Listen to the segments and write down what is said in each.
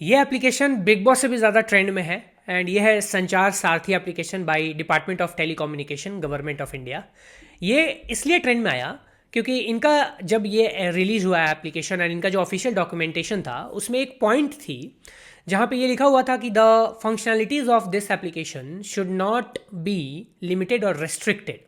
ये application big boss से भी ज़्यादा ट्रेंड में है एंड ये है संचार सारथी application by department of telecommunication government of India. ये इसलिए ट्रेंड में आया क्योंकि इनका जब ये रिलीज़ हुआ है एप्लीकेशन एंड इनका जो ऑफिशियल डॉक्यूमेंटेशन था उसमें एक पॉइंट थी जहाँ पे ये लिखा हुआ था कि the functionalities of this application should not be limited और रेस्ट्रिक्टेड।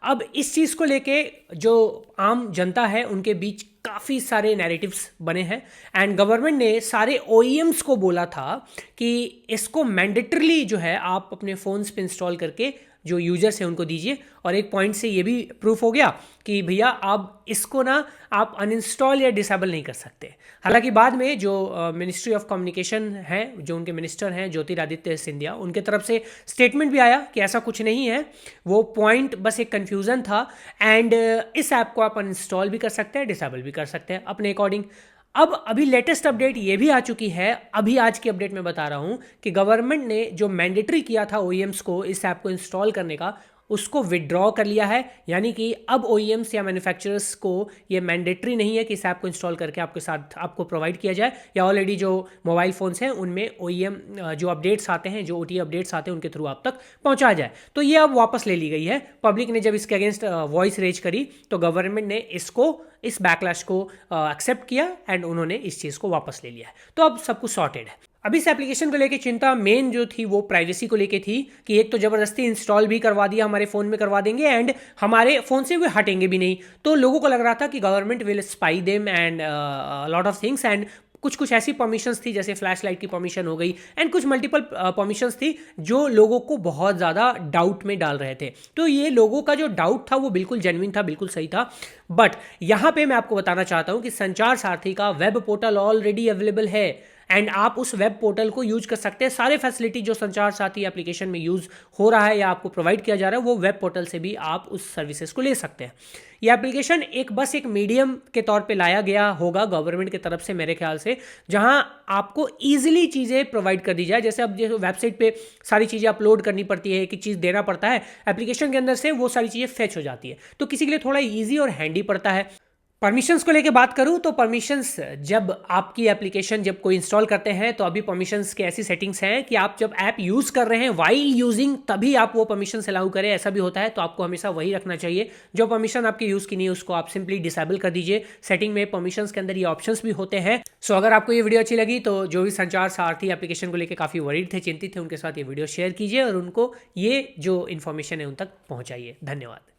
अब इस चीज़ को लेके जो आम जनता है उनके बीच काफ़ी सारे नैरेटिव्स बने हैं एंड गवर्नमेंट ने सारे ओईएम्स को बोला था कि इसको मैंडेटरली जो है आप अपने फ़ोन्स पे इंस्टॉल करके जो यूजर्स हैं उनको दीजिए। और एक पॉइंट से ये भी प्रूफ हो गया कि भैया आप इसको ना आप अनइंस्टॉल या डिसेबल नहीं कर सकते। हालांकि बाद में जो मिनिस्ट्री ऑफ कम्युनिकेशन है, जो उनके मिनिस्टर हैं ज्योतिरादित्य सिंधिया, उनके तरफ से स्टेटमेंट भी आया कि ऐसा कुछ नहीं है, वो पॉइंट बस एक कन्फ्यूज़न था एंड इस ऐप को आप अनइंस्टॉल भी कर सकते हैं, डिसेबल भी कर सकते हैं अपने अकॉर्डिंग। अब अभी लेटेस्ट अपडेट ये भी आ चुकी है, अभी आज की अपडेट में बता रहा हूँ कि गवर्नमेंट ने जो मैंडेटरी किया था ओईएम्स को इस ऐप को इंस्टॉल करने का, उसको विड्रॉ कर लिया है। यानी कि अब ओईएम्स या मैन्युफैक्चरर्स को ये मैंडेटरी नहीं है कि इस ऐप को इंस्टॉल करके आपके साथ आपको प्रोवाइड किया जाए, या ऑलरेडी जो मोबाइल फ़ोन्स हैं उनमें ओईएम जो अपडेट्स आते हैं, जो ओटीटी अपडेट्स आते हैं, उनके थ्रू आप तक पहुंचा जाए। तो ये अब वापस ले ली गई है। पब्लिक ने जब इसके अगेंस्ट वॉइस रेज करी तो गवर्नमेंट ने इस बैकलैश को एक्सेप्ट किया एंड उन्होंने इस चीज़ को वापस ले लिया है। तो अब सब कुछ सॉर्टेड है। अब इस एप्लीकेशन को लेके चिंता मेन जो थी वो प्राइवेसी को लेके थी कि एक तो ज़बरदस्ती इंस्टॉल भी करवा दिया, हमारे फ़ोन में करवा देंगे एंड हमारे फ़ोन से वे हटेंगे भी नहीं। तो लोगों को लग रहा था कि government will spy them and lot of things and कुछ ऐसी परमिशंस थी जैसे फ्लैश लाइट की परमिशन हो गई एंड कुछ मल्टीपल परमिशंस थी जो लोगों को बहुत ज़्यादा डाउट में डाल रहे थे। तो ये लोगों का जो डाउट था वो बिल्कुल जेन्युइन था, बिल्कुल सही था। बट यहाँ पे मैं आपको बताना चाहता हूँ कि संचार सारथी का वेब पोर्टल ऑलरेडी अवेलेबल है एंड आप उस वेब पोर्टल को यूज कर सकते हैं। सारे फैसिलिटी जो संचार साथी एप्लीकेशन में यूज हो रहा है या आपको प्रोवाइड किया जा रहा है वो वेब पोर्टल से भी आप उस सर्विसेज को ले सकते हैं। यह एप्लीकेशन बस एक मीडियम के तौर पे लाया गया होगा गवर्नमेंट की तरफ से मेरे ख्याल से, जहां आपको ईजिली चीज़ें प्रोवाइड कर दी जाए। जैसे अब जैसे वेबसाइट पे सारी चीज़ें अपलोड करनी पड़ती है, एक चीज़ देना पड़ता है, एप्लीकेशन के अंदर से वो सारी चीज़ें फेच हो जाती है, तो किसी के लिए थोड़ा ईजी और हैंडी पड़ता है। परमिशंस को लेके बात करूं तो परमिशंस जब आपकी एप्लीकेशन जब कोई इंस्टॉल करते हैं तो अभी परमिशंस के ऐसी सेटिंग्स हैं कि आप जब ऐप यूज़ कर रहे हैं वाइल यूजिंग तभी आप वो परमिशंस अलाउ करें, ऐसा भी होता है। तो आपको हमेशा वही रखना चाहिए। जो परमिशन आपकी यूज़ की नहीं है उसको आप सिंपली डिसेबल कर दीजिए। सेटिंग में परमिशंस के अंदर ये ऑप्शंस भी होते हैं। सो अगर आपको ये वीडियो अच्छी लगी तो जो भी संचार सारथी एप्लीकेशन को लेकर काफ़ी वरीड थे, चिंतित थे, उनके साथ ये वीडियो शेयर कीजिए और उनको ये जो इन्फॉर्मेशन है उन तक पहुँचाइए। धन्यवाद।